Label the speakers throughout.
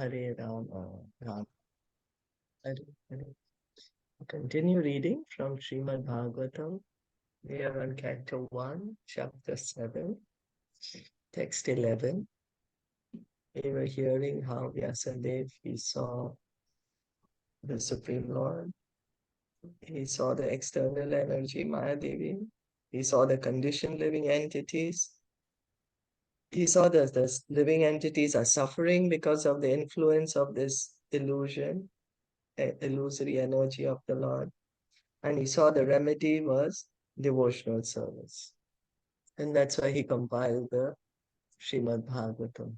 Speaker 1: Hare Rama, Rama Hare Hare. Continue reading from Srimad Bhagavatam. We are on Canto 1, Chapter 7, Text 11. We were hearing how Vyasadeva, he saw the Supreme Lord. He saw the external energy, Mayadevi. He saw the conditioned living entities. He saw that the living entities are suffering because of the influence of this illusion, illusory energy of the Lord. And he saw the remedy was devotional service. And that's why he compiled the Srimad Bhagavatam.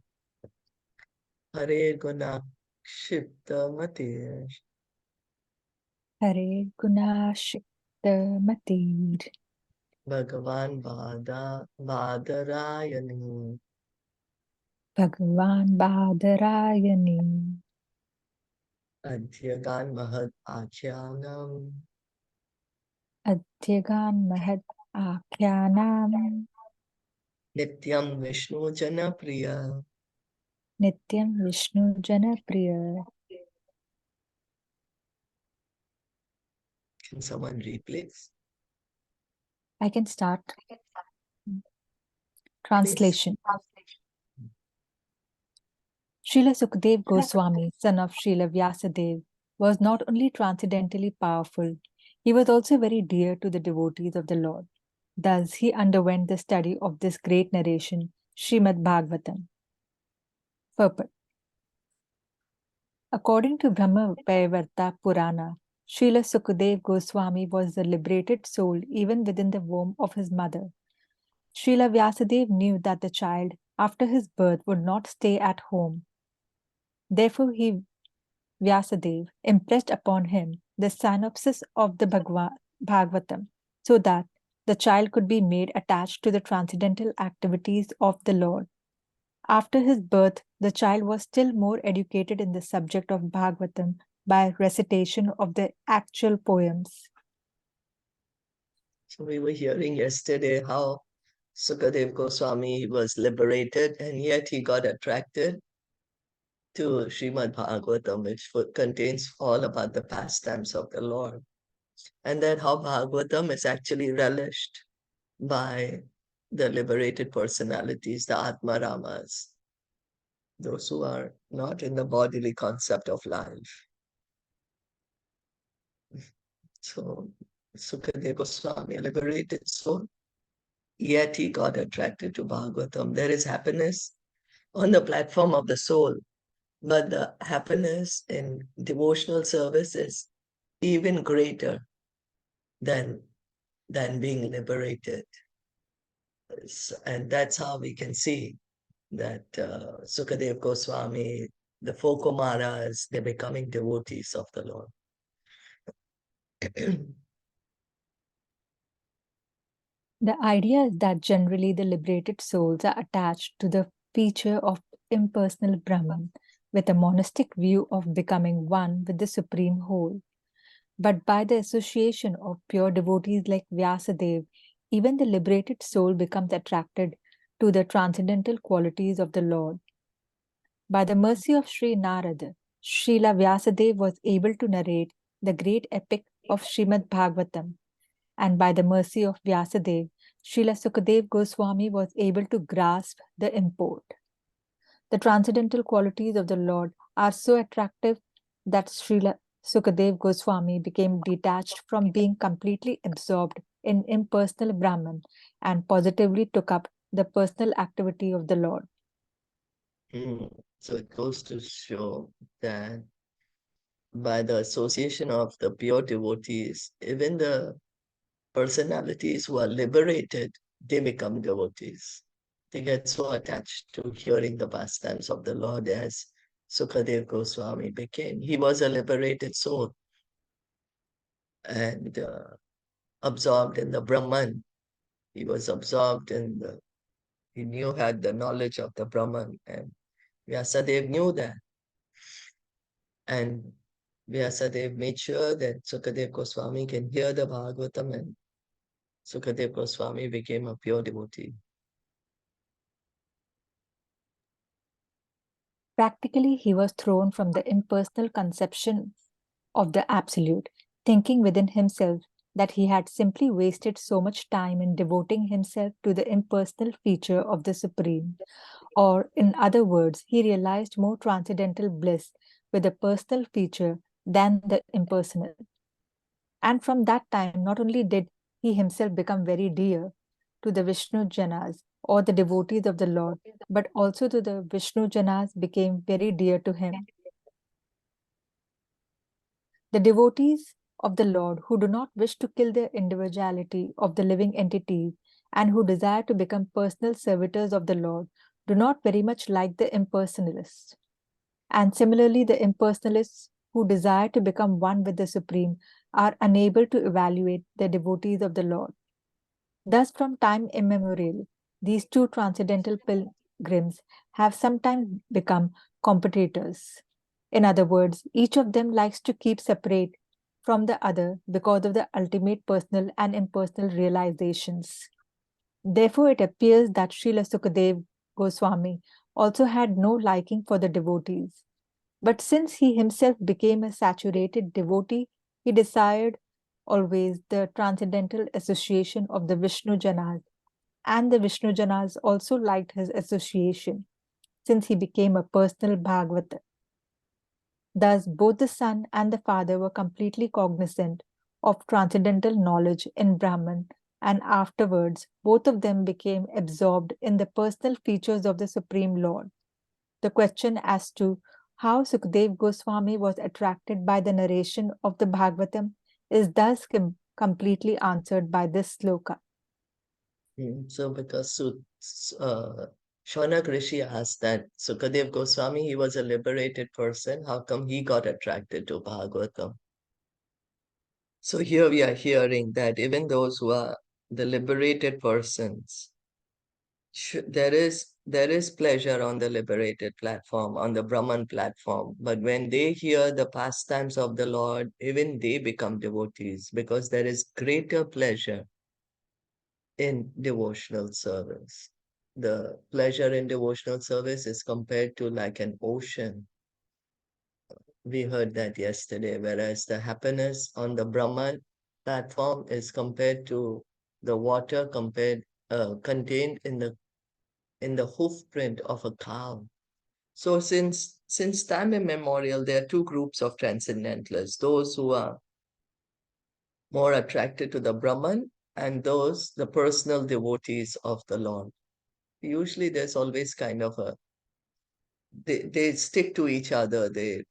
Speaker 1: Hare Guna Kshipta Matir
Speaker 2: Hare Gunashikta Matir
Speaker 1: Bhagavan Badarayani
Speaker 2: Bhagavan Badarayani
Speaker 1: Adhyagan Mahad Achyanam
Speaker 2: Adhyagan Mahad Akhyanam
Speaker 1: Nityam Vishnu Janapriya.
Speaker 2: Nityam Vishnu Janapriya.
Speaker 1: Can someone read, please?
Speaker 2: I can start. Translation. Srila Sukadeva Goswami, son of Srila Vyasadeva, was not only transcendently powerful, he was also very dear to the devotees of the Lord. Thus, he underwent the study of this great narration, Srimad Bhagavatam. Purport. According to Brahma Vaivarta Purana, Srila Sukadeva Goswami was the liberated soul even within the womb of his mother. Srila Vyasadeva knew that the child, after his birth, would not stay at home. Therefore, Vyasadeva impressed upon him the synopsis of the Bhagavatam so that the child could be made attached to the transcendental activities of the Lord. After his birth, the child was still more educated in the subject of Bhagavatam by recitation of the actual poems.
Speaker 1: So we were hearing yesterday how Sukadeva Goswami was liberated and yet he got attracted to Srimad Bhagavatam, which contains all about the pastimes of the Lord. And then how Bhagavatam is actually relished by the liberated personalities, the Atma Ramas, those who are not in the bodily concept of life. So Sukadeva Goswami, a liberated soul, yet he got attracted to Bhagavatam. There is happiness on the platform of the soul, but the happiness in devotional service is even greater than being liberated. And that's how we can see that Sukadeva Goswami, the four Kumaras, they're becoming devotees of the Lord.
Speaker 2: The idea is that generally the liberated souls are attached to the feature of impersonal Brahman with a monistic view of becoming one with the Supreme Whole. But by the association of pure devotees like Vyasadeva, even the liberated soul becomes attracted to the transcendental qualities of the Lord. By the mercy of Sri Narada, Srila Vyasadeva was able to narrate the great epic of Srimad Bhagavatam, and by the mercy of Vyasadeva, Srila Sukadeva Goswami was able to grasp the import. The transcendental qualities of the Lord are so attractive that Srila Sukadeva Goswami became detached from being completely absorbed in impersonal Brahman and positively took up the personal activity of the Lord.
Speaker 1: So it goes to show that by the association of the pure devotees, even the personalities who are liberated, they become devotees. They get so attached to hearing the pastimes of the Lord as Sukadeva Goswami became. He was a liberated soul and absorbed in the Brahman. He was absorbed in he had the knowledge of the Brahman, and Vyasadeva knew that. And Vyasadeva made sure that Sukadeva Goswami can hear the Bhagavatam, and Sukadeva Goswami became a pure devotee.
Speaker 2: Practically, he was thrown from the impersonal conception of the Absolute, thinking within himself that he had simply wasted so much time in devoting himself to the impersonal feature of the Supreme. Or, in other words, he realized more transcendental bliss with the personal feature than the impersonal. And from that time, not only did he himself become very dear to the Vishnu Janas or the devotees of the Lord, but also to the Vishnu Janas became very dear to him. The devotees of the Lord who do not wish to kill the individuality of the living entities and who desire to become personal servitors of the Lord do not very much like the impersonalists. And similarly, the impersonalists who desire to become one with the Supreme are unable to evaluate the devotees of the Lord. Thus, from time immemorial, these two transcendental pilgrims have sometimes become competitors. In other words, each of them likes to keep separate from the other because of the ultimate personal and impersonal realizations. Therefore, it appears that Srila Sukadev Goswami also had no liking for the devotees. But since he himself became a saturated devotee, he desired always the transcendental association of the Vishnu Janas, and the Vishnu Janas also liked his association, since he became a personal Bhagavata. Thus, both the son and the father were completely cognizant of transcendental knowledge in Brahman, and afterwards, both of them became absorbed in the personal features of the Supreme Lord. The question as to how Sukadev Goswami was attracted by the narration of the Bhagavatam is thus completely answered by this sloka.
Speaker 1: So because Shaunak Rishi asked that Sukadev Goswami, he was a liberated person, how come he got attracted to Bhagavatam? So here we are hearing that even those who are the liberated persons, there is pleasure on the liberated platform, on the Brahman platform. But when they hear the pastimes of the Lord, even they become devotees because there is greater pleasure in devotional service. The pleasure in devotional service is compared to like an ocean. We heard that yesterday, whereas the happiness on the Brahman platform is compared to the water contained in the hoof print of a cow. So since time immemorial, there are two groups of transcendentalists, those who are more attracted to the Brahman and those, the personal devotees of the Lord. Usually there's always kind of they stick to each other. They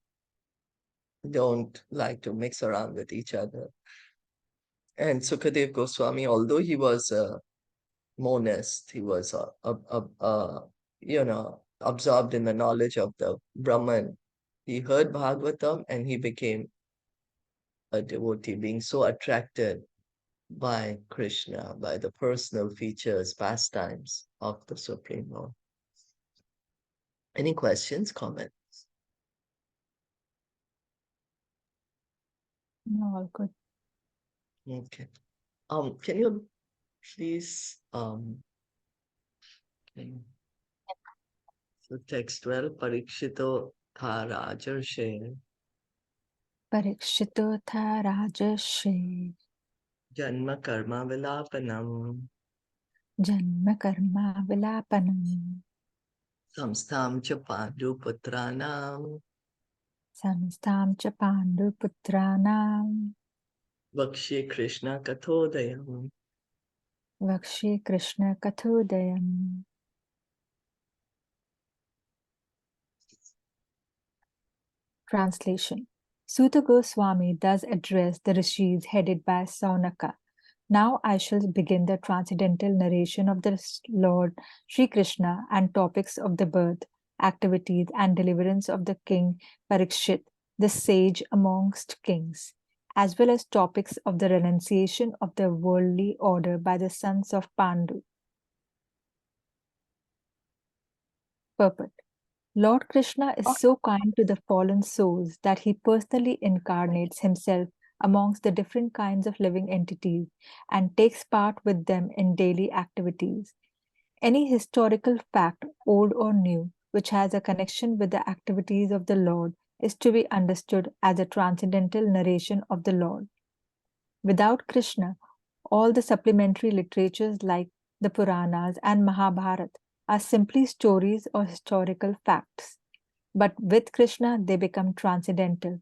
Speaker 1: don't like to mix around with each other. And Sukadev Goswami, although he was a monist, he was absorbed in the knowledge of the Brahman. He heard Bhagavatam and he became a devotee, being so attracted by Krishna, by the personal features, pastimes of the Supreme Lord. Any questions, comments?
Speaker 2: No, all good.
Speaker 1: Okay. Can you please so text 12, Parikshito tha Rajarshe,
Speaker 2: Parikshito tha Rajarshi,
Speaker 1: Janma Karma Vilapanam,
Speaker 2: Janma Karma Vilapanam,
Speaker 1: Samstam cha Pandu Putranam,
Speaker 2: Samstam cha Pandu Putranam,
Speaker 1: Vakshe Krishna Kathodayam.
Speaker 2: Vakshi Krishna Kathodayam. Translation. Suta Goswami thus addressed the rishis headed by Saunaka. Now I shall begin the transcendental narration of the Lord Sri Krishna and topics of the birth, activities, and deliverance of the king Parikshit, the sage amongst kings, as well as topics of the renunciation of the worldly order by the sons of Pandu. Purport. Lord Krishna is so kind to the fallen souls that he personally incarnates himself amongst the different kinds of living entities and takes part with them in daily activities. Any historical fact, old or new, which has a connection with the activities of the Lord, is to be understood as a transcendental narration of the Lord. Without Krishna, all the supplementary literatures like the Puranas and Mahabharata are simply stories or historical facts. But with Krishna, they become transcendental.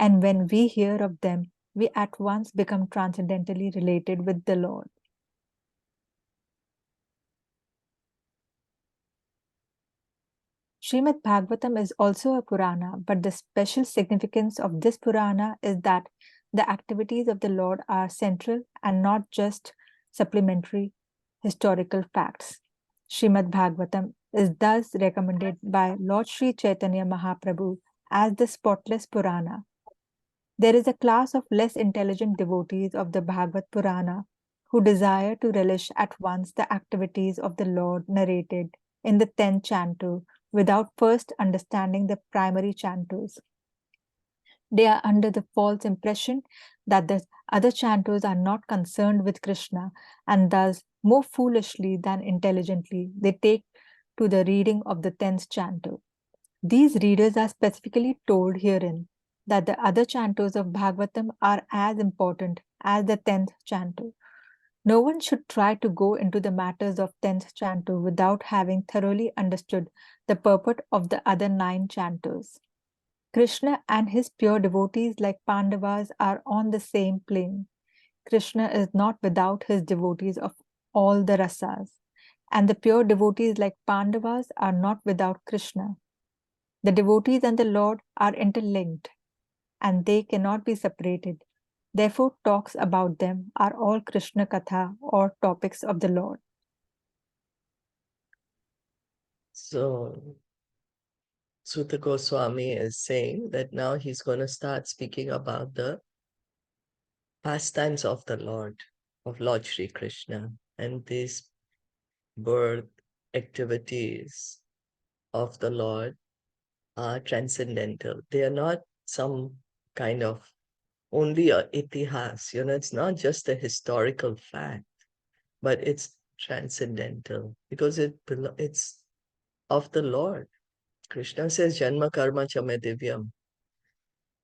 Speaker 2: And when we hear of them, we at once become transcendentally related with the Lord. Srimad Bhagavatam is also a Purana, but the special significance of this Purana is that the activities of the Lord are central and not just supplementary historical facts. Srimad Bhagavatam is thus recommended by Lord Sri Chaitanya Mahaprabhu as the spotless Purana. There is a class of less intelligent devotees of the Bhagavad Purana who desire to relish at once the activities of the Lord narrated in the 10th canto without first understanding the primary cantos. They are under the false impression that the other cantos are not concerned with Krishna, and thus, more foolishly than intelligently, they take to the reading of the 10th canto. These readers are specifically told herein that the other cantos of Bhagavatam are as important as the 10th canto. No one should try to go into the matters of 10th canto without having thoroughly understood the purport of the other 9 cantos. Krishna and his pure devotees like Pandavas are on the same plane. Krishna is not without his devotees of all the rasas, and the pure devotees like Pandavas are not without Krishna. The devotees and the Lord are interlinked, and they cannot be separated. Therefore, talks about them are all Krishna Katha or topics of the Lord.
Speaker 1: So, Sutta Goswami is saying that now he's going to start speaking about the pastimes of the Lord, of Lord Sri Krishna, and these birth activities of the Lord are transcendental. They are not some kind of only a itihas, it's not just a historical fact, but it's transcendental because it's of the Lord. Krishna says, Janma karma chame divyam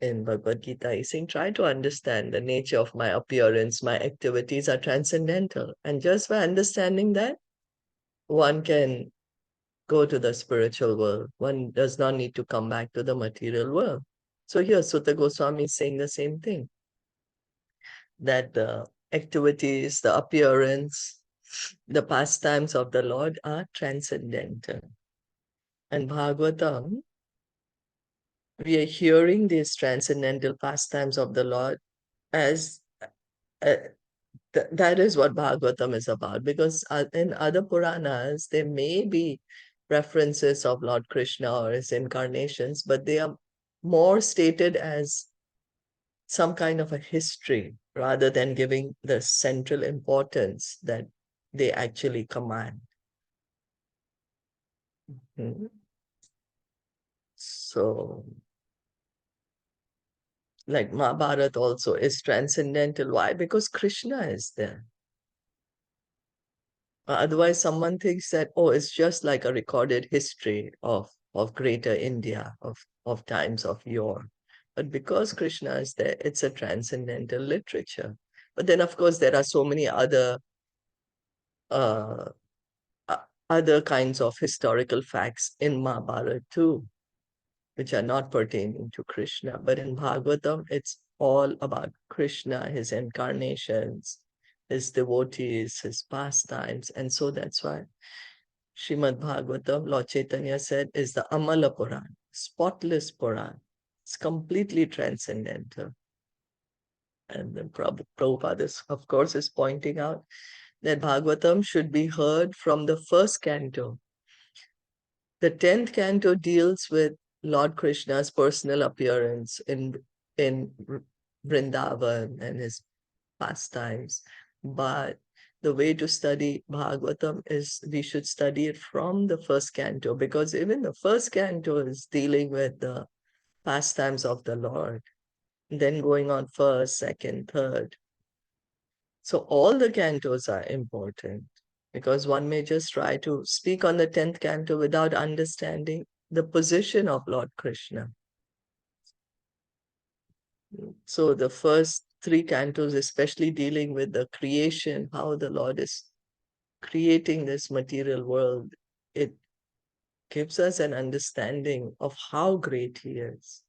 Speaker 1: in Bhagavad Gita. He's saying, try to understand the nature of my appearance, my activities are transcendental. And just by understanding that, one can go to the spiritual world. One does not need to come back to the material world. So here, Sutta Goswami is saying the same thing, that the activities, the appearance, the pastimes of the Lord are transcendental. And Bhagavatam, we are hearing these transcendental pastimes of the Lord as that is what Bhagavatam is about. Because in other Puranas, there may be references of Lord Krishna or his incarnations, but they are more stated as some kind of a history rather than giving the central importance that they actually command. So, like Mahabharata also is transcendental. Why? Because Krishna is there. Otherwise, someone thinks that, oh, it's just like a recorded history of greater India, of times of yore. But because Krishna is there, it's a transcendental literature. But then, of course, there are so many uh, other kinds of historical facts in Mahabharata too, which are not pertaining to Krishna. But in Bhagavatam, it's all about Krishna, his incarnations, his devotees, his pastimes. And so that's why Srimad Bhagavatam, Lord Chaitanya said, is the Amala Puran, spotless Puran. It's completely transcendental. And then Prabhupada, of course, is pointing out that Bhagavatam should be heard from the first canto. The 10th canto deals with Lord Krishna's personal appearance in Vrindavan and his pastimes. But the way to study Bhagavatam is we should study it from the first canto, because even the first canto is dealing with the pastimes of the Lord, then going on first, second, third. So all the cantos are important. because one may just try to speak on the 10th canto without understanding the position of Lord Krishna. So the first three cantos, especially dealing with the creation, how the Lord is creating this material world, it gives us an understanding of how great He is.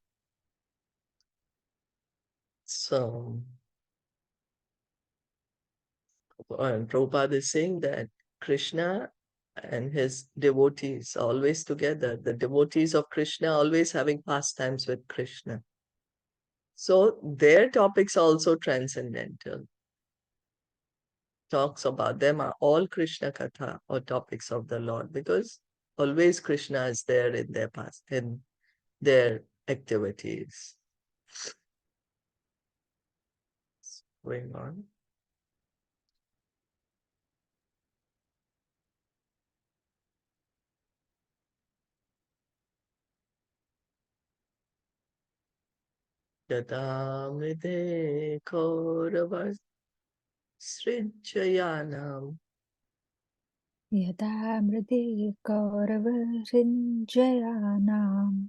Speaker 1: So, Prabhupada is saying that Krishna and his devotees are always together. The devotees of Krishna always having pastimes with Krishna. So their topics are also transcendental. Talks about them are all Krishna Katha or topics of the Lord, because always Krishna is there in their past, in their activities. Going on. Yada mride kauravas srijayanam
Speaker 2: यदा मृदे कौरवसिञ्जयानाम्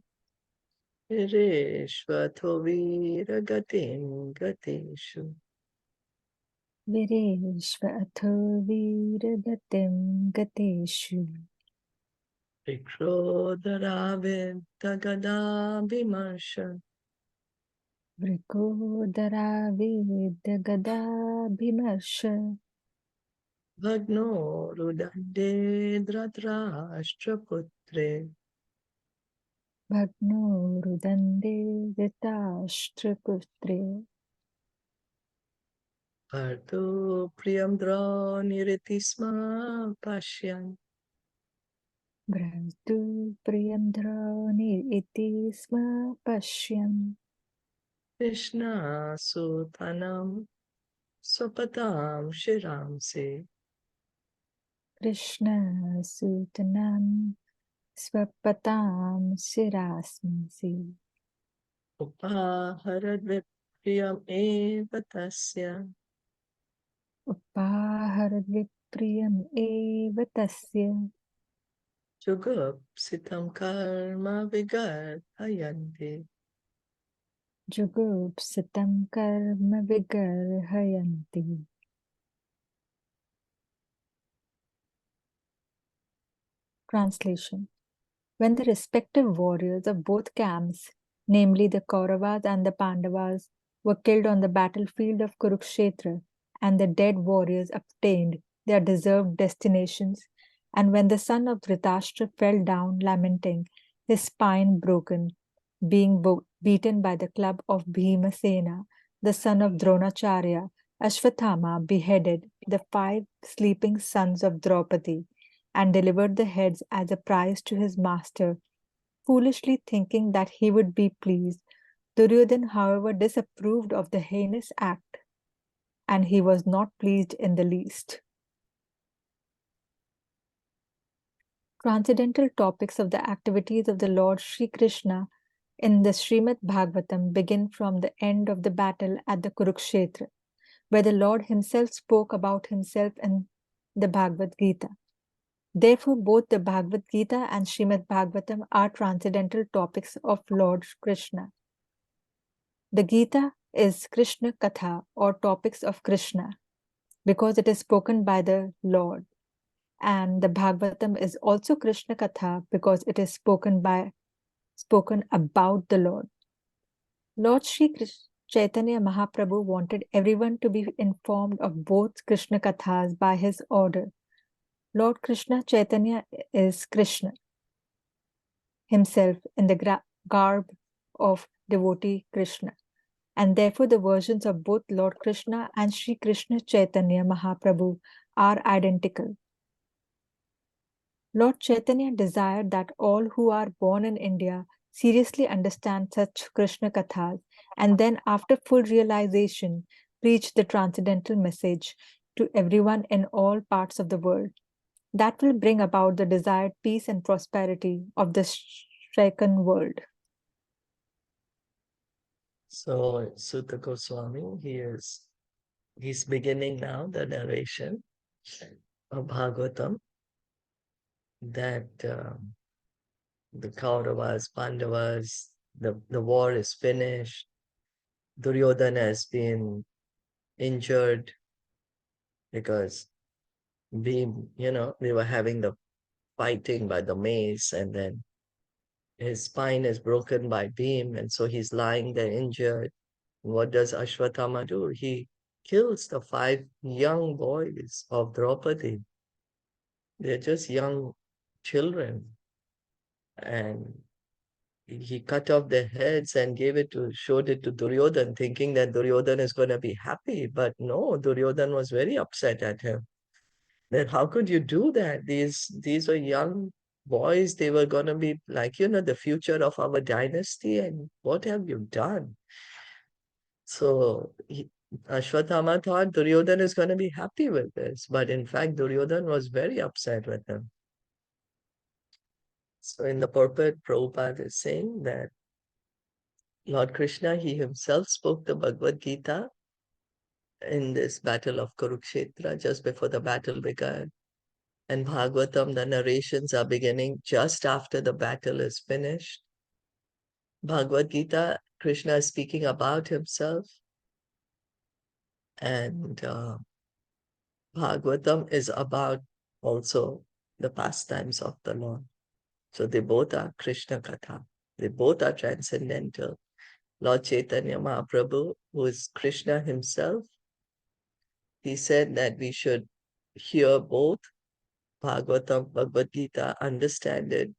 Speaker 1: vireshvatho viragatim gateshu
Speaker 2: वीरेष्व अथो वीरगतिं गतेषु
Speaker 1: vikrodharavidagada vimarsha
Speaker 2: वृकोदरावेदगदाभिमर्श
Speaker 1: भग्नो रुदण्डे धृतराष्ट्रपुत्रे
Speaker 2: भग्नो रुदन्दे धृताष्ट्रपुत्रे
Speaker 1: भर्तु प्रियं द्रोणिरिति स्म पश्यन्
Speaker 2: भ्रातु प्रियं द्रोणी इति स्म पश्यन्
Speaker 1: कृष्णासुतनं स्वपतां शिरांसि
Speaker 2: कृष्णसूतनं स्वपतां शिरांसि
Speaker 1: उपाहरद्विप्रियमेव तस्य
Speaker 2: उपाहरद्विप्रियम् एव तस्य
Speaker 1: जुगुप्सितं कर्म विगर्हयन्ति
Speaker 2: जुगुप्सितं कर्म विगर्हयन्ति. Translation. When the respective warriors of both camps, namely the Kauravas and the Pandavas, were killed on the battlefield of Kurukshetra, and the dead warriors obtained their deserved destinations, and when the son of Dhritarashtra fell down lamenting, his spine broken, being beaten by the club of Bhimasena, the son of Dronacharya, Ashwathama beheaded the 5 sleeping sons of Draupadi and delivered the heads as a prize to his master, foolishly thinking that he would be pleased. Duryodhan, however, disapproved of the heinous act, and he was not pleased in the least. Transcendental topics of the activities of the Lord Sri Krishna in the Srimad Bhagavatam begin from the end of the battle at the Kurukshetra, where the Lord himself spoke about himself in the Bhagavad Gita. Therefore, both the Bhagavad Gita and Srimad Bhagavatam are transcendental topics of Lord Krishna. The Gita is Krishna Katha or topics of Krishna because it is spoken by the Lord. And the Bhagavatam is also Krishna Katha because it is spoken about the Lord. Lord Sri Chaitanya Mahaprabhu wanted everyone to be informed of both Krishna Kathas by his order. Lord Krishna Chaitanya is Krishna himself in the garb of devotee Krishna, and therefore the versions of both Lord Krishna and Sri Krishna Chaitanya Mahaprabhu are identical. Lord Chaitanya desired that all who are born in India seriously understand such Krishna Kathas, and then after full realization, preach the transcendental message to everyone in all parts of the world. That will bring about the desired peace and prosperity of the stricken world.
Speaker 1: So Sutta Goswami, he's beginning now the narration. of Bhagavatam that the Kauravas, Pandavas, the war is finished. Duryodhana has been injured because Bhim, they were having the fighting by the mace, and then his spine is broken by Bhim, and so he's lying there injured. What does Ashwatthama do? He kills the 5 young boys of Draupadi. They're just young children. And he cut off their heads and showed it to Duryodhan, thinking that Duryodhan is going to be happy. But no, Duryodhan was very upset at him. That how could you do that? These were young boys. They were going to be like, the future of our dynasty. And what have you done? So Ashwatthama thought Duryodhan is going to be happy with this. But in fact, Duryodhan was very upset with him. So in the purport, Prabhupada is saying that Lord Krishna, he himself spoke the Bhagavad Gita in this battle of Kurukshetra, just before the battle began. And Bhagavatam, the narrations are beginning just after the battle is finished. Bhagavad Gita, Krishna is speaking about himself. And Bhagavatam is about also the pastimes of the Lord. So they both are Krishna Katha. They both are transcendental. Lord Caitanya Mahaprabhu, who is Krishna himself, he said that we should hear both Bhagavatam, Bhagavad Gita, understand it,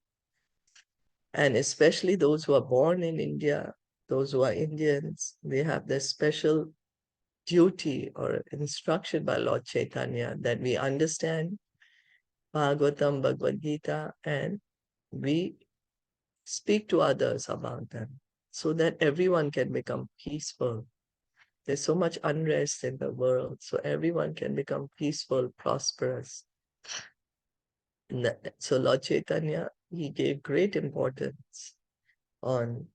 Speaker 1: and especially those who are born in India, those who are Indians, they have this special duty or instruction by Lord Chaitanya that we understand Bhagavatam, Bhagavad Gita, and we speak to others about them so that everyone can become peaceful. There's so much unrest in the world, so everyone can become peaceful, prosperous. So Lord Chaitanya, he gave great importance on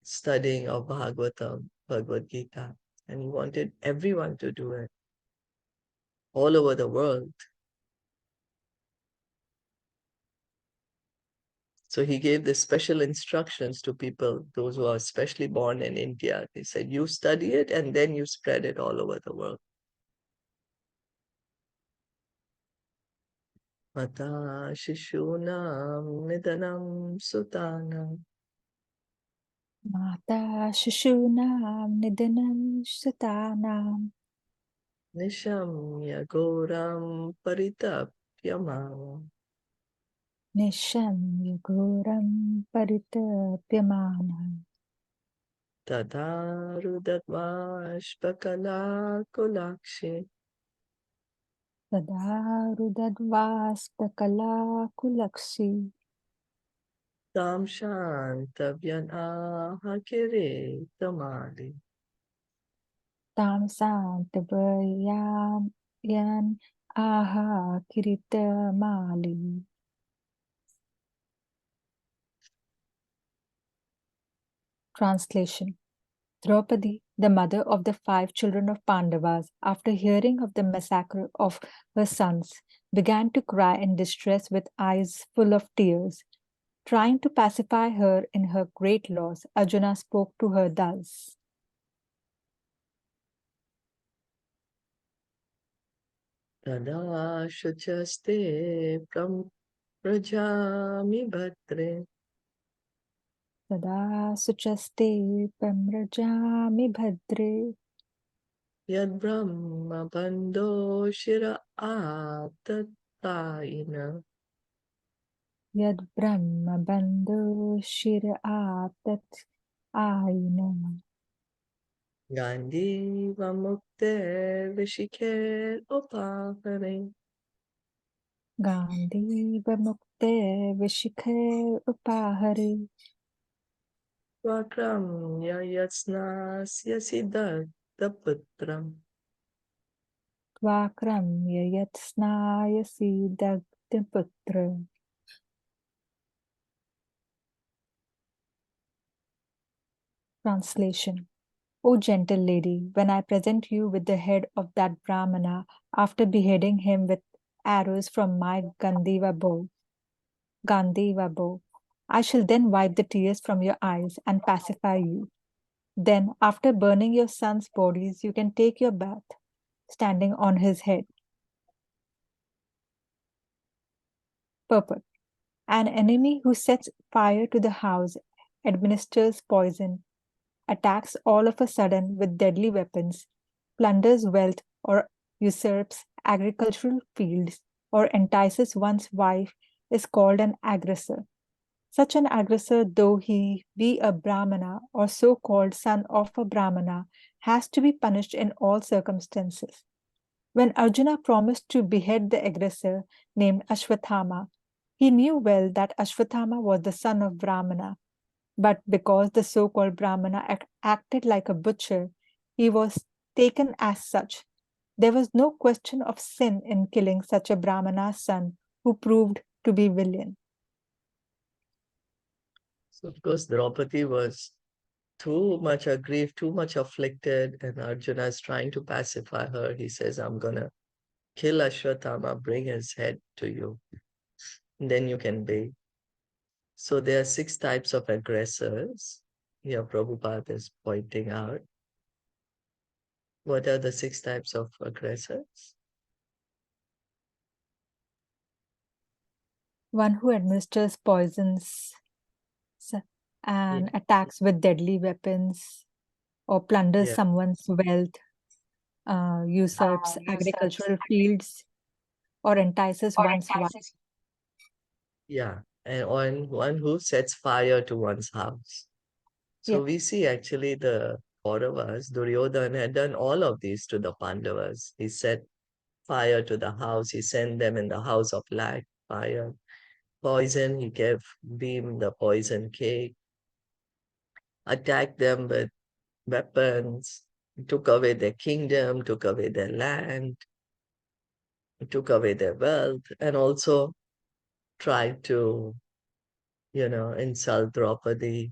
Speaker 1: studying of Bhagavatam, Bhagavad Gita, and he wanted everyone to do it all over the world. So he gave the special instructions to people, those who are especially born in India. He said, you study it and then you spread it all over the world. Mata Shishunam Nidanam Sutanam
Speaker 2: Mata Shishunam Nidanam Sutanam
Speaker 1: Nishamya Goram Paritapyamam
Speaker 2: Nisham Yuguram Paritapyamanam
Speaker 1: Tadarudadvashpakala Kulakshe
Speaker 2: Sadarudadvaspakala Kulaksi
Speaker 1: Tam Shantavyan Ahakire Tamali.
Speaker 2: Tam Santabayam Yan Aha Kirita Mali. Translation. Draupadi, the mother of the 5 children of Pandavas, after hearing of the massacre of her sons, began to cry in distress with eyes full of tears. Trying to pacify her in her great loss, Arjuna spoke to her thus.
Speaker 1: Tada Shuchaste Prajami Bhatre
Speaker 2: Sada suchaste pamrajami bhadre
Speaker 1: Yad Brahma Bando Shira Atatayina
Speaker 2: yad brahma bandhu shira atat ayinam.
Speaker 1: Gandhi Vamukte Vishike Upahare
Speaker 2: Gandhi vamukte vishikhe upahari
Speaker 1: Vakram Yatsnas Yasiddha Putram
Speaker 2: tvakram yayat snayasi dagdiputra. Translation. O gentle lady, when I present you with the head of that Brahmana after beheading him with arrows from my Gandiva bow. I shall then wipe the tears from your eyes and pacify you. Then, after burning your sons' bodies, you can take your bath, standing on his head. Purport. An enemy who sets fire to the house, administers poison, attacks all of a sudden with deadly weapons, plunders wealth or usurps agricultural fields, or entices one's wife is called an aggressor. Such an aggressor, though he be a Brahmana or so called son of a Brahmana, has to be punished in all circumstances. When Arjuna promised to behead the aggressor named Ashwathama, he knew well that Ashwathama was the son of Brahmana, but because the so called Brahmana acted like a butcher, he was taken as such. There was no question of sin in killing such a Brahmana's son who proved to be villain.
Speaker 1: So, of course, Draupadi was too much aggrieved, too much afflicted, and Arjuna is trying to pacify her. He says, I'm going to kill Ashwathama, bring his head to you, and then you can bathe. So there are 6 types of aggressors. Here, Prabhupada is pointing out. What are the 6 types of aggressors?
Speaker 2: One who administers poisons and attacks with deadly weapons, or plunders
Speaker 1: Yeah.
Speaker 2: someone's wealth, usurps agricultural fields, or entices one's wife.
Speaker 1: Yeah, and one who sets fire to one's house. So
Speaker 2: Yeah.
Speaker 1: we see actually the Kauravas, Duryodhana had done all of these to the Pandavas. He set fire to the house, he sent them in the house of lack, fire, poison, he gave Bhim the poison cake, attacked them with weapons, took away their kingdom, took away their land, took away their wealth, and also tried to, insult Draupadi.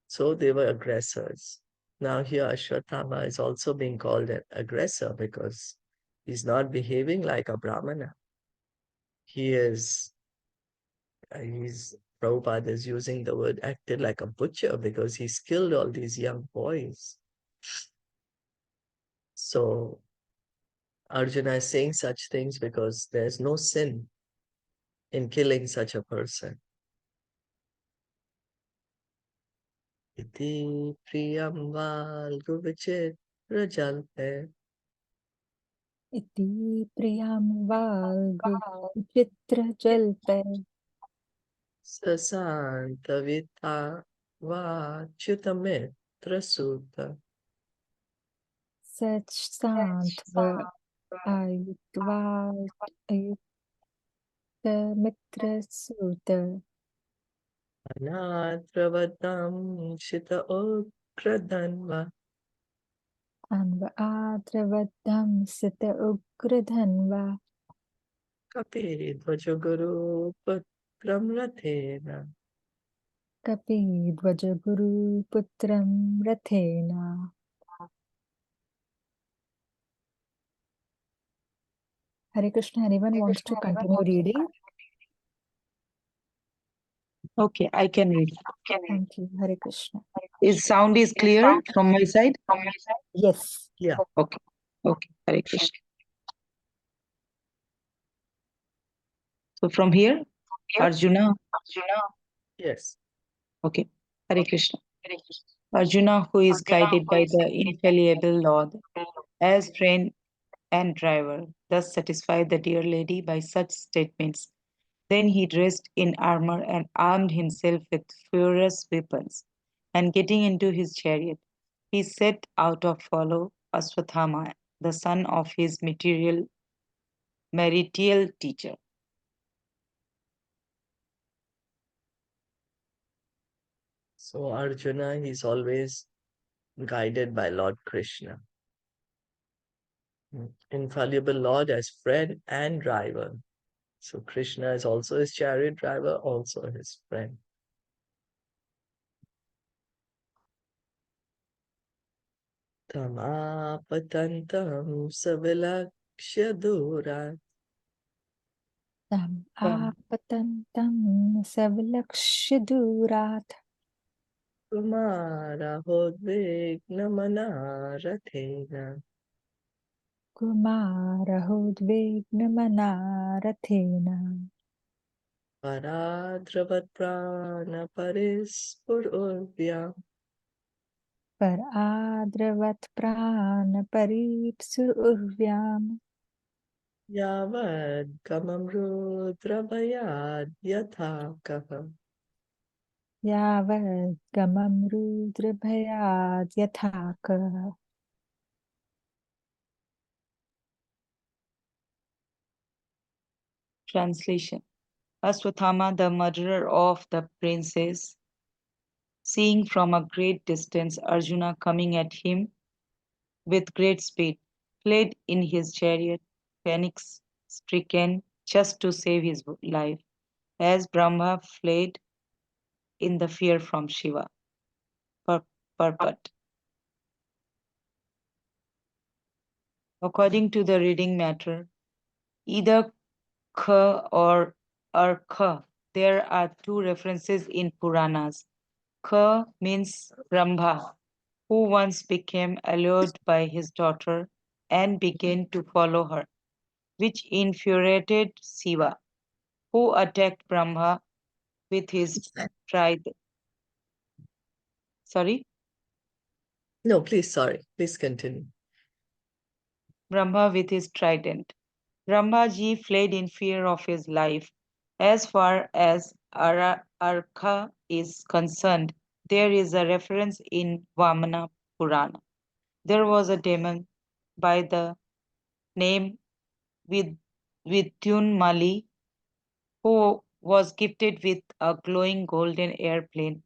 Speaker 1: So they were aggressors. Now here Ashwatthama is also being called an aggressor because he's not behaving like a Brahmana. He's Prabhupada is using the word acted like a butcher because he's killed all these young boys. So Arjuna is saying such things because there's no sin in killing such a person. Iti priyam valgu vichitra jalpe
Speaker 2: Iti priyam valgu chitra jalpe
Speaker 1: sasantavita vachyutamitra sutta.
Speaker 2: sach santva ayutva ayutta mitra sutta
Speaker 1: Anatravadam shita ukradhanva
Speaker 2: anva adravadam sita ugradhanva
Speaker 1: kapi dvajaguru putram rathena.
Speaker 2: kapi dvajaguru putram rathena. Hare Krishna, anyone wants to continue reading?
Speaker 3: Okay, I can read.
Speaker 2: Thank you, Hare Krishna.
Speaker 3: Is sound is clear from my side?
Speaker 2: Yes.
Speaker 1: Yeah.
Speaker 3: Okay. Okay, Hare Krishna. So from here, Arjuna.
Speaker 1: Yes.
Speaker 3: Okay, Hare Krishna. Arjuna, who is guided by the infallible Lord as friend and driver, thus satisfied the dear lady by such statements. Then he dressed in armor and armed himself with furious weapons, and getting into his chariot, he set out to follow Aswathama, the son of his marital teacher.
Speaker 1: So Arjuna, he's always guided by Lord Krishna. Infallible Lord as friend and driver. So Krishna is also his chariot driver, also his friend. Tamapatantam savilakshya dura
Speaker 2: Tam apatantam savalakshya durat.
Speaker 1: Kumara Hodvignamana
Speaker 2: Kumarahudvignamanaratena
Speaker 1: Paradravat Prana Parispurvya
Speaker 2: par adravat prana paripsur urvyam
Speaker 1: Yavad Kamam Rudrabayad Yathakaha.
Speaker 2: yavad gamam rudra bhayad yathaka.
Speaker 3: Translation. Ashwathama, the murderer of the princess, seeing from a great distance Arjuna coming at him with great speed, fled in his chariot, panic-stricken, just to save his life, as Brahma fled in the fear from Shiva. Purport. According to the reading matter, either Kha or Arkha, there are two references in Puranas. Kha means Brahma, who once became allured by his daughter and began to follow her, which infuriated Shiva, who attacked Brahma with his trident. Sorry?
Speaker 1: No, please, sorry. Please continue.
Speaker 3: Brahma with his trident. Brahmaji fled in fear of his life. As far as Arkha is concerned, there is a reference in Vamana Purana. There was a demon by the name Vidyunmali who was gifted with a glowing golden airplane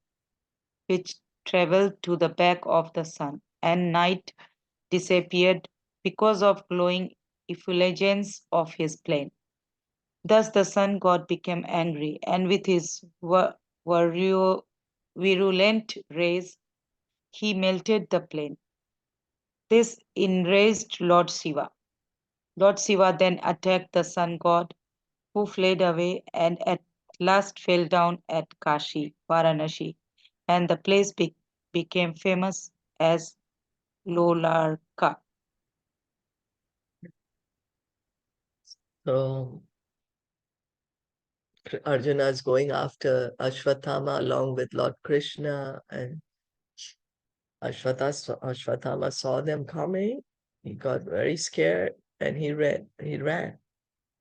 Speaker 3: which traveled to the back of the sun and night disappeared because of glowing effulgence of his plane. Thus the sun god became angry and with his virulent rays he melted the plane. This enraged Lord Shiva. Lord Shiva then attacked the sun god who fled away and at last fell down at Kashi, Varanasi, and the place became famous as Lolarka.
Speaker 1: So Arjuna is going after Ashwathama along with Lord Krishna, and Ashwathama saw them coming. He got very scared and he ran.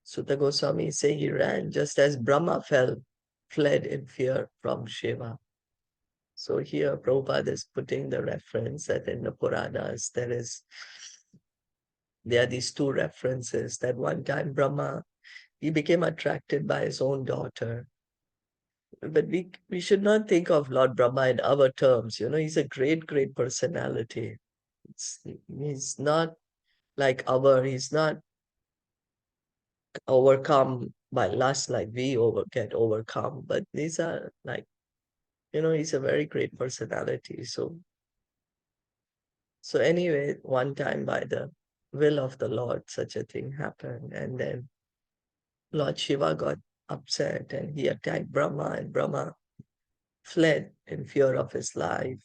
Speaker 1: Sutta Goswami say he ran just as Brahma fled in fear from Shiva. So here Prabhupada is putting the reference that in the Puranas there are these two references that one time Brahma, he became attracted by his own daughter. But we should not think of Lord Brahma in our terms. He's a great, great personality. He's not he's not overcome by lust like we get overcome. But these are he's a very great personality. So anyway, one time by the will of the Lord, such a thing happened. And then Lord Shiva got upset and he attacked Brahma, and Brahma fled in fear of his life.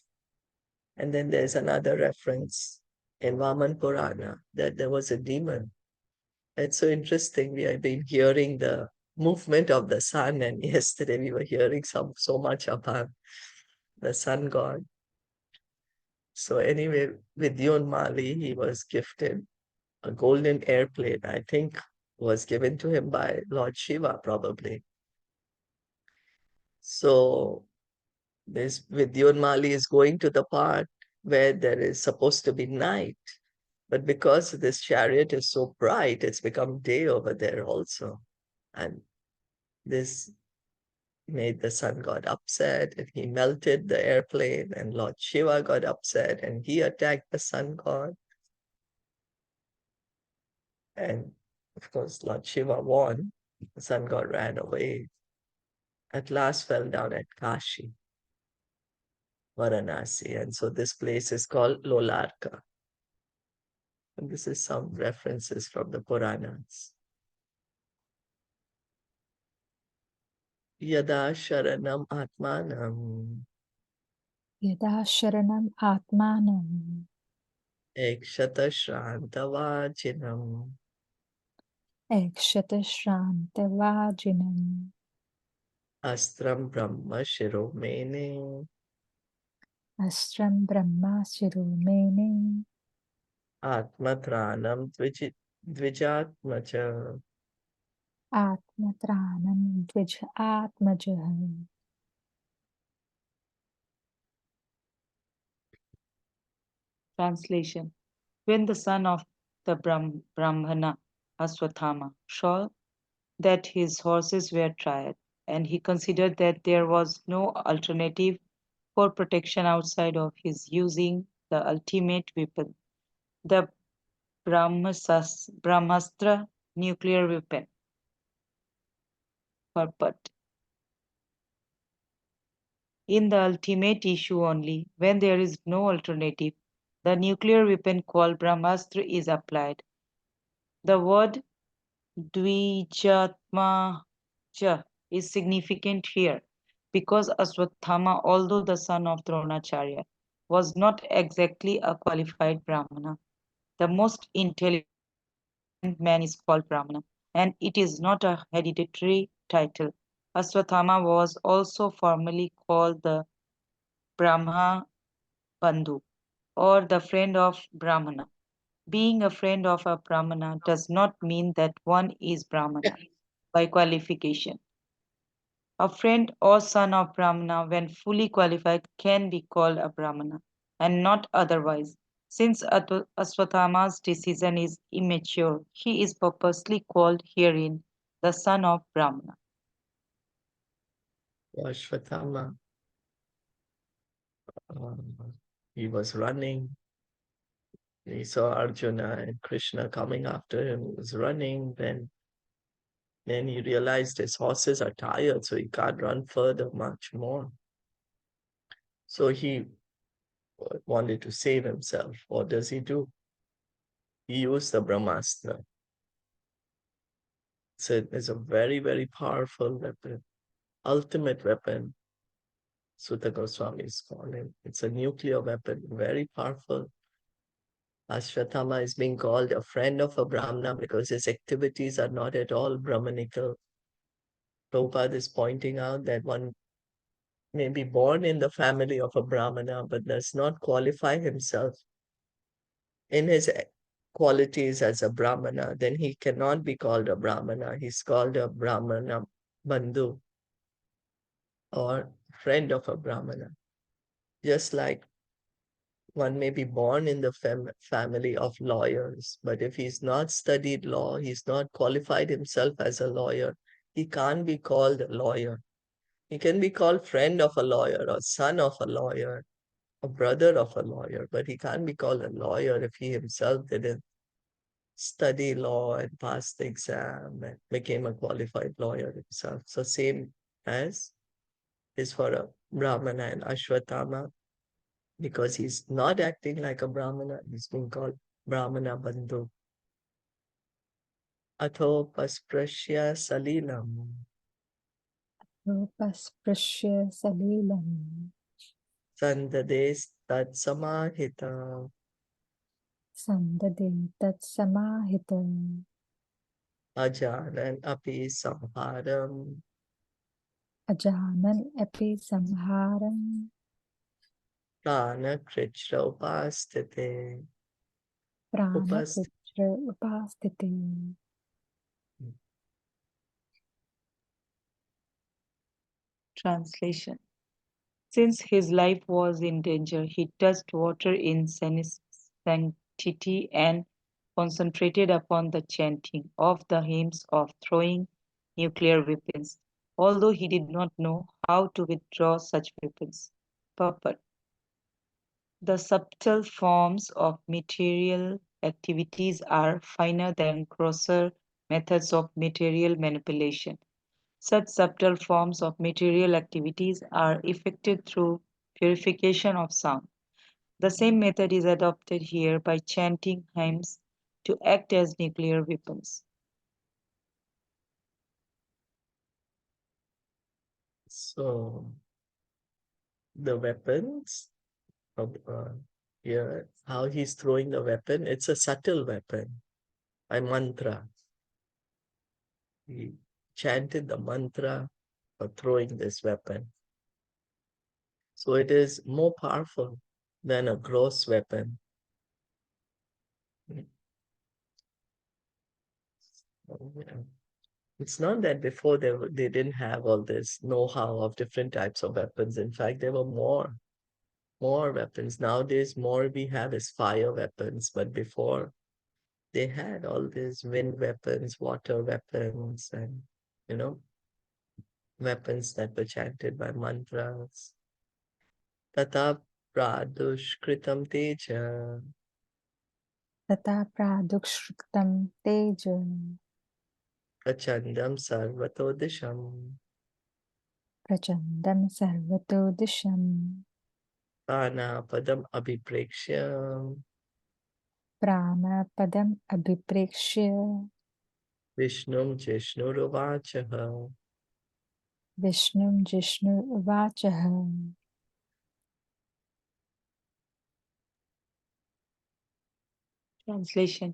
Speaker 1: And then there's another reference in Vaman Purana that there was a demon. It's so interesting. We have been hearing the movement of the sun, and yesterday we were hearing so much about the sun god. So anyway, with Mali, he was gifted a golden airplane, I think was given to him by Lord Shiva, probably. So this Vidyonmali is going to the part where there is supposed to be night. But because this chariot is so bright, it's become day over there also. And this made the sun god upset, and he melted the airplane, and Lord Shiva got upset and he attacked the sun god. And of course, Lord Shiva won. The sun god ran away. At last fell down at Kashi, Varanasi. And so this place is called Lolarka. And this is some references from the Puranas. Yada Sharanam Atmanam
Speaker 2: Yada Sharanam Atmanam
Speaker 1: Ekshata Shrantavajinam
Speaker 2: Ekshata Shrantavajinam
Speaker 1: Astram Brahma Shiromene
Speaker 2: Astram Brahma Shiromene
Speaker 1: Atmatranam Dvijatmacha.
Speaker 2: Atmatranam Dvij Atmajah.
Speaker 3: Translation. When the son of the Brahmana Aswathama saw that his horses were tired, and he considered that there was no alternative for protection outside of his using the ultimate weapon, the Brahmastra nuclear weapon. Purport. In the ultimate issue only, when there is no alternative, the nuclear weapon called Brahmastra is applied. The word Dvijatma is significant here because Aswathama, although the son of Dronacharya, was not exactly a qualified Brahmana. The most intelligent man is called Brahmana, and it is not a hereditary title. Aswathama was also formally called the Brahma Bandhu or the friend of Brahmana. Being a friend of a Brahmana does not mean that one is Brahmana by qualification. A friend or son of Brahmana, when fully qualified, can be called a Brahmana and not otherwise. Since Aswathama's decision is immature, he is purposely called herein the son of Brahmana.
Speaker 1: Ashwatthama, he was running. He saw Arjuna and Krishna coming after him. He was running. Then he realized his horses are tired, so he can't run further much more. So he wanted to save himself. What does he do? He used the Brahmastra. So it's a very, very powerful weapon, ultimate weapon. Sutta Goswami is calling. It's a nuclear weapon, very powerful. Ashwatthama is being called a friend of a Brahmana because his activities are not at all Brahmanical. Prabhupada is pointing out that one may be born in the family of a Brahmana but does not qualify himself in his qualities as a Brahmana, then he cannot be called a Brahmana. He's called a Brahmana Bandhu or friend of a Brahmana. Just like one may be born in the family of lawyers, but if he's not studied law, he's not qualified himself as a lawyer, he can't be called a lawyer. He can be called friend of a lawyer or son of a lawyer, a brother of a lawyer, but he can't be called a lawyer if he himself didn't study law and pass the exam and became a qualified lawyer himself. So same as is for a Brahmana and Ashwatthama, because he's not acting like a Brahmana, he's being called Brahmana Bandhu. Atho pasprashya salilam
Speaker 2: Rupasprashya Salilam
Speaker 1: sandades tat samahita
Speaker 2: Sandade Tat Samahitam
Speaker 1: ajanan api samharam
Speaker 2: Ajanan Epi Samharam
Speaker 1: prana krichra upastite.
Speaker 2: Prana Krishna Upastite.
Speaker 3: Translation. Since his life was in danger, he touched water in sanctity and concentrated upon the chanting of the hymns of throwing nuclear weapons, although he did not know how to withdraw such weapons. Purport. The subtle forms of material activities are finer than grosser methods of material manipulation. Such subtle forms of material activities are effected through purification of sound. The same method is adopted here by chanting hymns to act as nuclear weapons.
Speaker 1: So the weapons of here, how he's throwing the weapon, it's a subtle weapon, a mantra. He chanted the mantra for throwing this weapon. So it is more powerful than a gross weapon. It's not that before they didn't have all this know-how of different types of weapons. In fact, there were more weapons. Nowadays, more we have is fire weapons, but before they had all these wind weapons, water weapons, and weapons that were chanted by mantras. Tata pradushkritam teja
Speaker 2: Tata pradukshritam teja
Speaker 1: prachandam sarvato disham
Speaker 2: prachandam sarvato disham
Speaker 1: padam abhiprekshya
Speaker 2: pranapadam abhiprekshya
Speaker 1: Vishnum Jishnuruvachaha.
Speaker 2: Vishnum Jishnu Vachaha.
Speaker 3: Translation.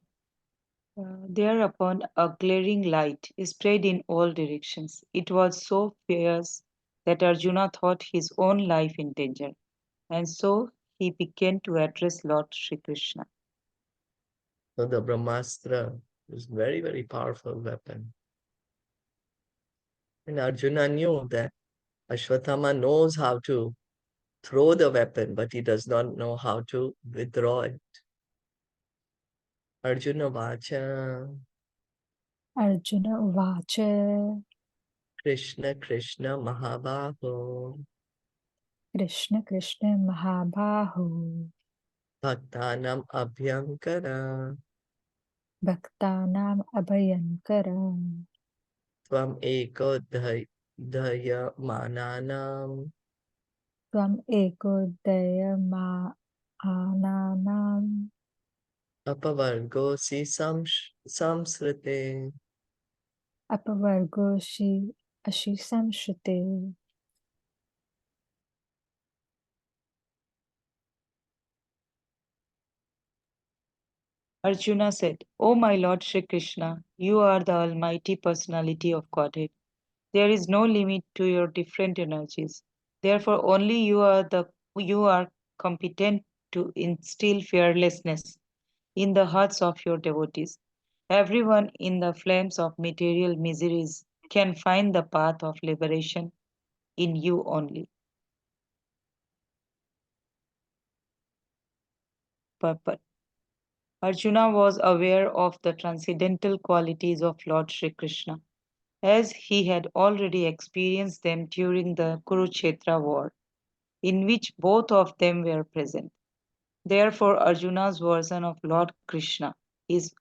Speaker 3: Thereupon a glaring light spread in all directions. It was so fierce that Arjuna thought his own life in danger, and so he began to address Lord Sri Krishna.
Speaker 1: So the Brahmastra is very, very powerful weapon. And Arjuna knew that Ashwatthama knows how to throw the weapon, but he does not know how to withdraw it. Arjuna Vacha,
Speaker 2: Arjuna Uvacha
Speaker 1: Krishna Krishna Mahabaho,
Speaker 2: Krishna Krishna Mahabahu
Speaker 1: Bhaktanam Abhyankara,
Speaker 2: Bhaktanam Abhayankara
Speaker 1: Tvam Eko Dhaya Mananam,
Speaker 2: Tvam Eko Daya Ma'ananam
Speaker 1: Apavargosi Samsrite.
Speaker 2: Apavargoshi Ashi Samshrute.
Speaker 3: Arjuna said, O my Lord Sri Krishna, you are the Almighty Personality of Godhead. There is no limit to your different energies. Therefore, only you are competent to instill fearlessness in the hearts of your devotees. Everyone in the flames of material miseries can find the path of liberation in you only. Purport. Arjuna was aware of the transcendental qualities of Lord Sri Krishna, as he had already experienced them during the Kurukshetra war, in which both of them were present. Therefore, Arjuna's version of Lord Krishna is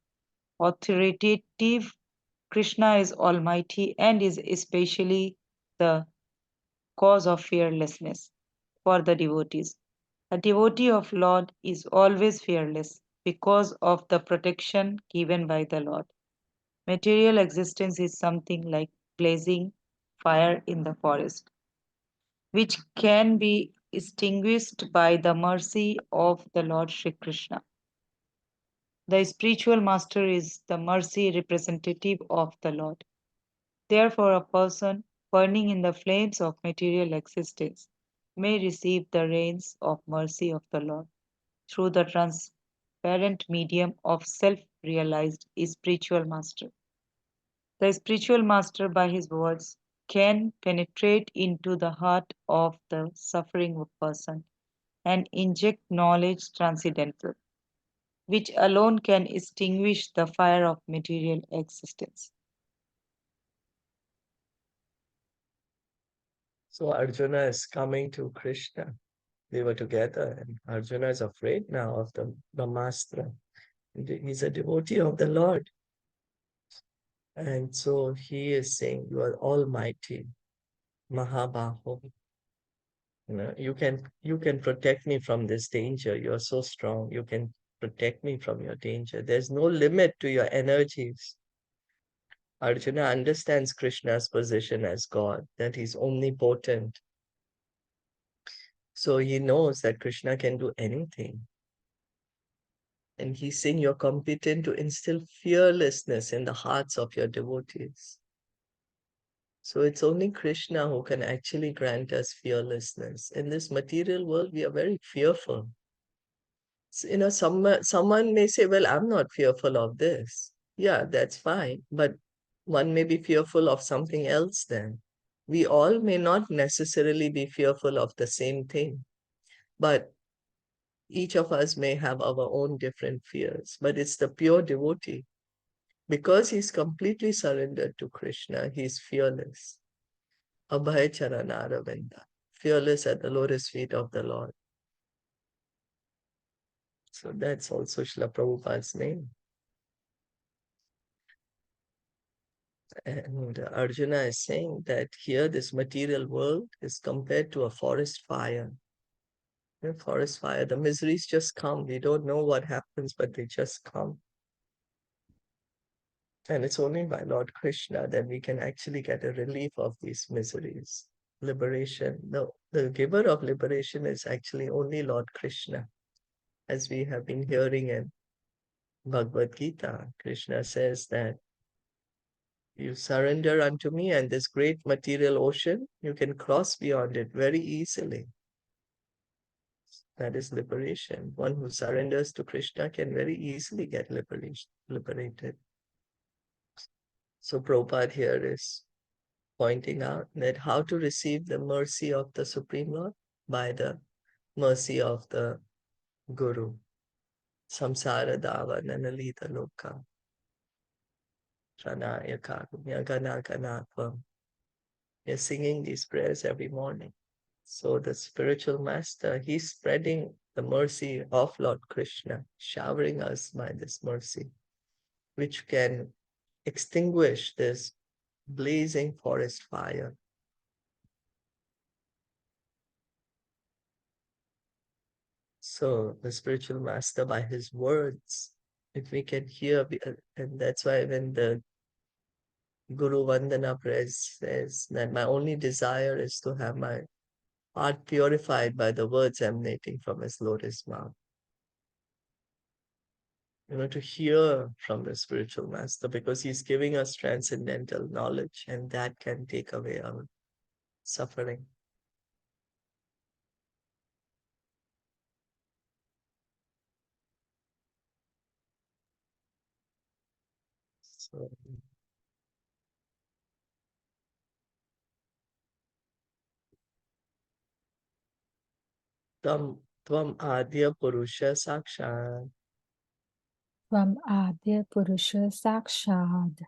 Speaker 3: authoritative. Krishna is almighty and is especially the cause of fearlessness for the devotees. A devotee of Lord is always fearless because of the protection given by the Lord. Material existence is something like blazing fire in the forest, which can be extinguished by the mercy of the Lord Sri Krishna. The spiritual master is the mercy representative of the Lord. Therefore, a person burning in the flames of material existence may receive the rains of mercy of the Lord through the transparent medium of self realized spiritual master. The spiritual master, by his words, can penetrate into the heart of the suffering person and inject knowledge transcendental, which alone can extinguish the fire of material existence.
Speaker 1: So Arjuna is coming to Krishna. They were together, and Arjuna is afraid now of the Brahmastra. He's a devotee of the Lord. And so he is saying, you are almighty, Mahabaho. You can protect me from this danger. You are so strong. You can protect me from your danger. There's no limit to your energies. Arjuna understands Krishna's position as God, that he's omnipotent. So he knows that Krishna can do anything. And he's saying you're competent to instill fearlessness in the hearts of your devotees. So it's only Krishna who can actually grant us fearlessness. In this material world, we are very fearful. Someone may say, well, I'm not fearful of this. Yeah, that's fine. But one may be fearful of something else then. We all may not necessarily be fearful of the same thing, but each of us may have our own different fears. But it's the pure devotee. Because he's completely surrendered to Krishna, he's fearless. Abhay Charanaravinda, fearless at the lotus feet of the Lord. So that's also Srila Prabhupada's name. And Arjuna is saying that here this material world is compared to a forest fire. In forest fire, the miseries just come. We don't know what happens, but they just come. And it's only by Lord Krishna that we can actually get a relief of these miseries. Liberation. No, the giver of liberation is actually only Lord Krishna. As we have been hearing in Bhagavad Gita, Krishna says that you surrender unto me, and this great material ocean, you can cross beyond it very easily. That is liberation. One who surrenders to Krishna can very easily get liberated. So Prabhupada here is pointing out that how to receive the mercy of the Supreme Lord? By the mercy of the Guru. Samsara dava nanalita loka. Pranaya karunya gana ganatvam. We're singing these prayers every morning. So the spiritual master, he's spreading the mercy of Lord Krishna, showering us by this mercy, which can extinguish this blazing forest fire. So the spiritual master, by his words, if we can hear, and that's why when the Guru Vandana prayer says that my only desire is to have my heart purified by the words emanating from his lotus mouth. To hear from the spiritual master, because he's giving us transcendental knowledge, and that can take away our suffering. So, Tvam Adya Purusha Sakshat
Speaker 2: Tvam Adya Purusha Sakshad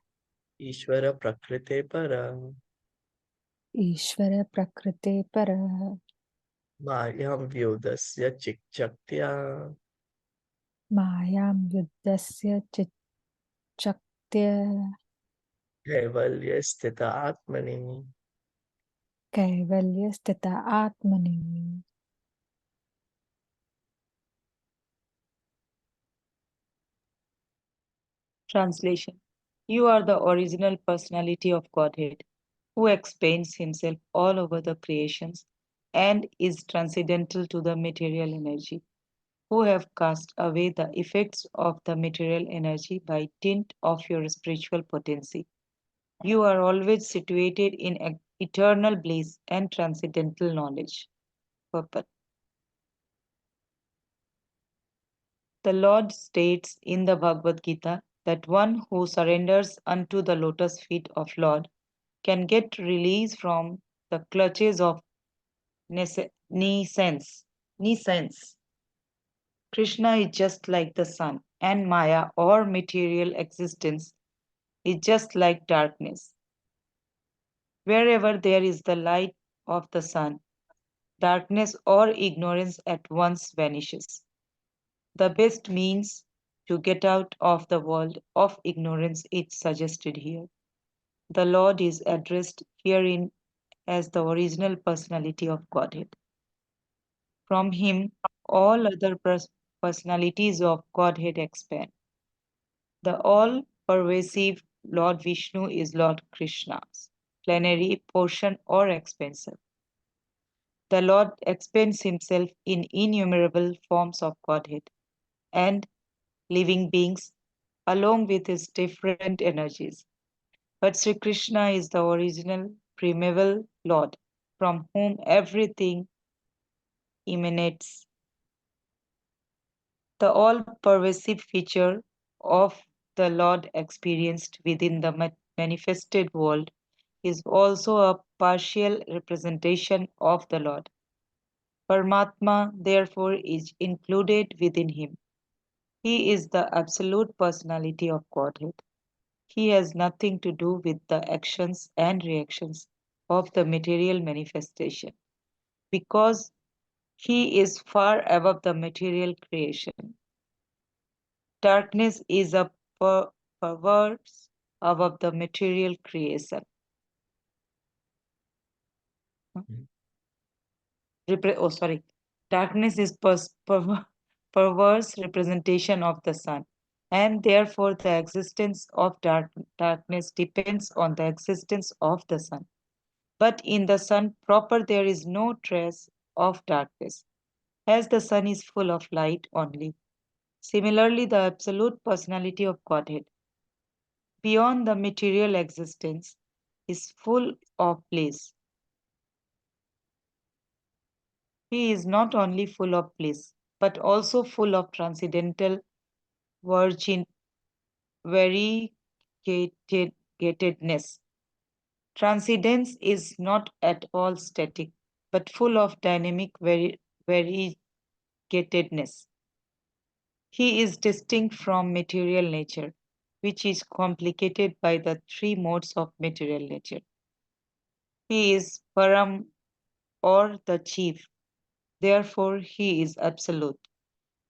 Speaker 1: Ishvara Prakrite Para
Speaker 2: Ishvara Prakrite Para
Speaker 1: Mayam Vyudasya Chikchaktya
Speaker 2: Mayam Yuddhasya Chichaktya
Speaker 1: Kaivalya Sthita Atmani.
Speaker 2: Kaivalya Stita Atmani.
Speaker 3: Translation. You are the original personality of Godhead, who expands himself all over the creations and is transcendental to the material energy, who have cast away the effects of the material energy by dint of your spiritual potency. You are always situated in eternal bliss and transcendental knowledge. Purport. The Lord states in the Bhagavad Gita that one who surrenders unto the lotus feet of Lord can get release from the clutches of nescience. Krishna is just like the sun, and Maya or material existence is just like darkness. Wherever there is the light of the sun, darkness or ignorance at once vanishes. The best means to get out of the world of ignorance is suggested here. The Lord is addressed herein as the original personality of Godhead. From him, all other personalities of Godhead expand. The all pervasive Lord Vishnu is Lord Krishna's plenary portion or expansion. The Lord expends himself in innumerable forms of Godhead and living beings along with his different energies. But Sri Krishna is the original primeval Lord from whom everything emanates. The all-pervasive feature of the Lord experienced within the manifested world is also a partial representation of the Lord. Paramatma, therefore, is included within him. He is the absolute personality of Godhead. He has nothing to do with the actions and reactions of the material manifestation because he is far above the material creation. Darkness is a perverse above the material creation. Darkness is perverse representation of the sun, and therefore the existence of darkness depends on the existence of the sun. But in the sun proper there is no trace of darkness, as the sun is full of light only. Similarly, the absolute personality of Godhead, beyond the material existence, is full of bliss. He is not only full of bliss, but also full of transcendental variegatedness. Transcendence is not at all static, but full of dynamic variegatedness. He is distinct from material nature, which is complicated by the three modes of material nature. He is Param or the chief, therefore he is absolute.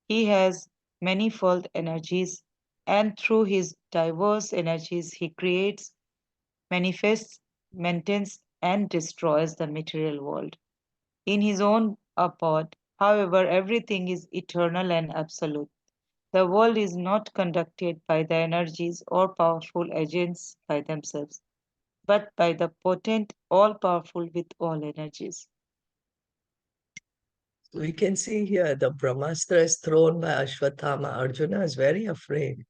Speaker 3: He has manifold energies, and through his diverse energies he creates, manifests, maintains, and destroys the material world. In his own abode, however, everything is eternal and absolute. The world is not conducted by the energies or powerful agents by themselves, but by the potent, all-powerful with all energies.
Speaker 1: We can see here the Brahmastra is thrown by Ashwatthama. Arjuna is very afraid.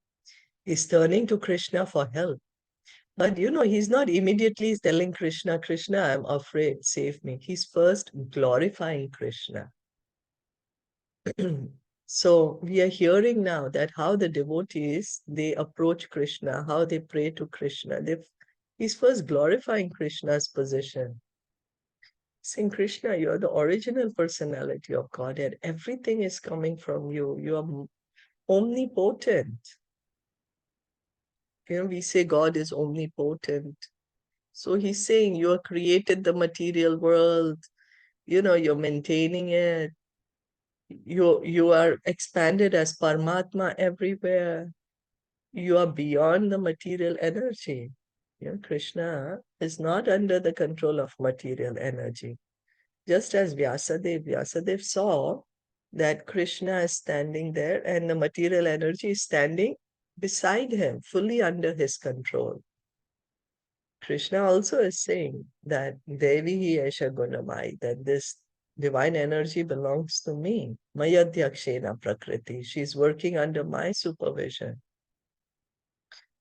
Speaker 1: He's turning to Krishna for help. But he's not immediately telling Krishna, Krishna, I'm afraid, save me. He's first glorifying Krishna. So we are hearing now that how the devotees, they approach Krishna, how they pray to Krishna. He's first glorifying Krishna's position. Saying, Krishna, you are the original personality of Godhead. Everything is coming from you. You are omnipotent. We say God is omnipotent. So he's saying you have created the material world. You're maintaining it. You are expanded as Paramatma everywhere. You are beyond the material energy. Krishna is not under the control of material energy. Just as Vyasadeva saw that Krishna is standing there and the material energy is standing beside him, fully under his control. Krishna also is saying that Devi Esha Gunamai, that this divine energy belongs to me. Mayadhyakshena Prakriti. She's working under my supervision.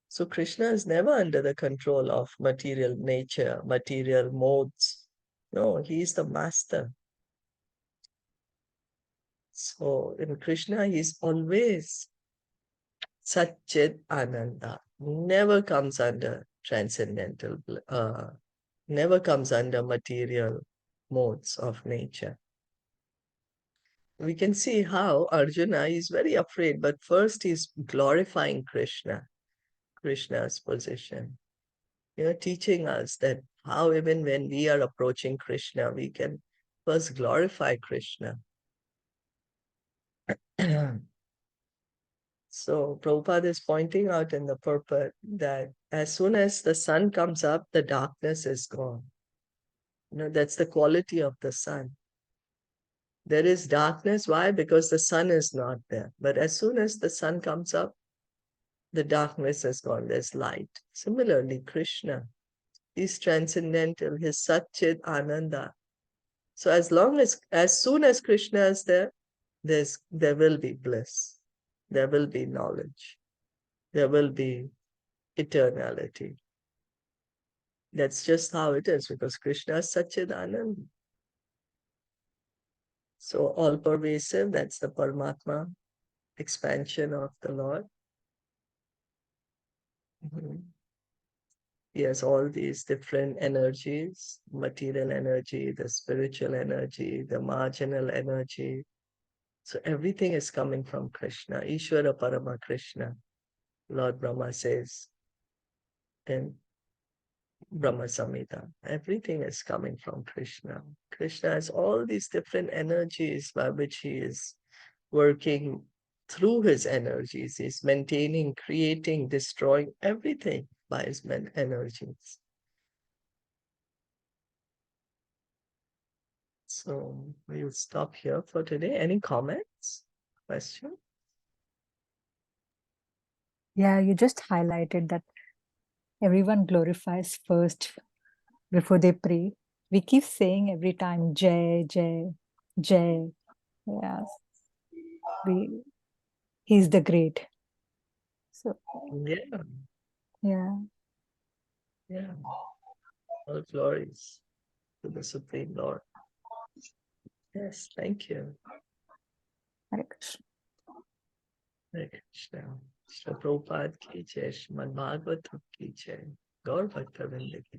Speaker 1: So Krishna is never under the control of material nature, material modes. No, he is the master. So in Krishna, he is always Satchit Ananda, never comes under transcendental, never comes under material modes of nature. We can see how Arjuna is very afraid, but first he's glorifying Krishna's position. Teaching us that how even when we are approaching Krishna, we can first glorify Krishna. So Prabhupada is pointing out in the purport that as soon as the sun comes up, the darkness is gone. That's the quality of the sun. There is darkness. Why? Because the sun is not there. But as soon as the sun comes up, the darkness has gone, there's light. Similarly, Krishna, he's transcendental, he's Satchit Ananda. So as soon as Krishna is there, there will be bliss, there will be knowledge, there will be eternality. That's just how it is, because Krishna is Satchit Ananda. So all pervasive, that's the Paramatma expansion of the Lord. He has all these different energies, material energy, the spiritual energy, the marginal energy. So everything is coming from Krishna. Ishvara Parama Krishna, Lord Brahma says in Brahma Samhita. Everything is coming from Krishna. Krishna has all these different energies by which he is working through his energies. He's maintaining, creating, destroying everything by his energies. So we'll stop here for today. Any comments? Question?
Speaker 2: Yeah, you just highlighted that everyone glorifies first before they pray. We keep saying every time, Jai, Jai, Jai. Yes. He's the great. So
Speaker 1: Yeah.
Speaker 2: yeah.
Speaker 1: Yeah. All glories to the Supreme Lord. Yes, thank you.
Speaker 2: Hare Krishna.
Speaker 1: Hare Krishna. Shri Prabhupada ki jai, Srimad Bhagavatam ki jai, Gaur Bhakta Vrinda ki jai.